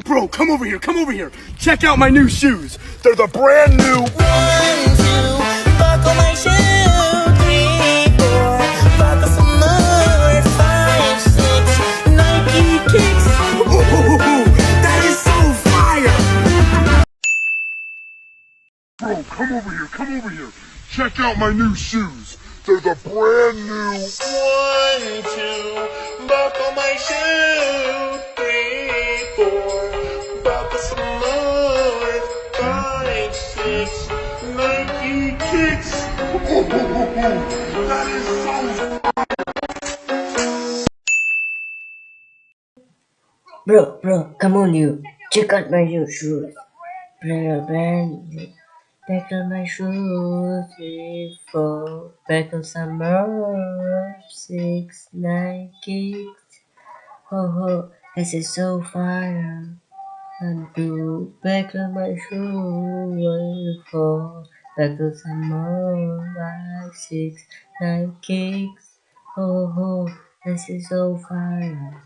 Bro, come over here, come over here. Check out my new shoes. They're the brand new. 1, 2, buckle my shoe. 3, 4, buckle some more. 5, 6, Nike kicks. Ooh, that is so fire! Bro, come over here, come over here. Check out my new shoes. They're the brand new. 1, 2, buckle my shoe. 3, 4, buckle some more. 5, 6, Nike kicks. That is so. Bro, come on you. Check out my new shoes. Back on my shoes. 3, 4, back on some more. 6, 9 kicks. Ho, this is so fire. 1, 2, back on my shoes. 1, 4, back on some more. 5, 6, 9 kicks. Ho, this is so fire.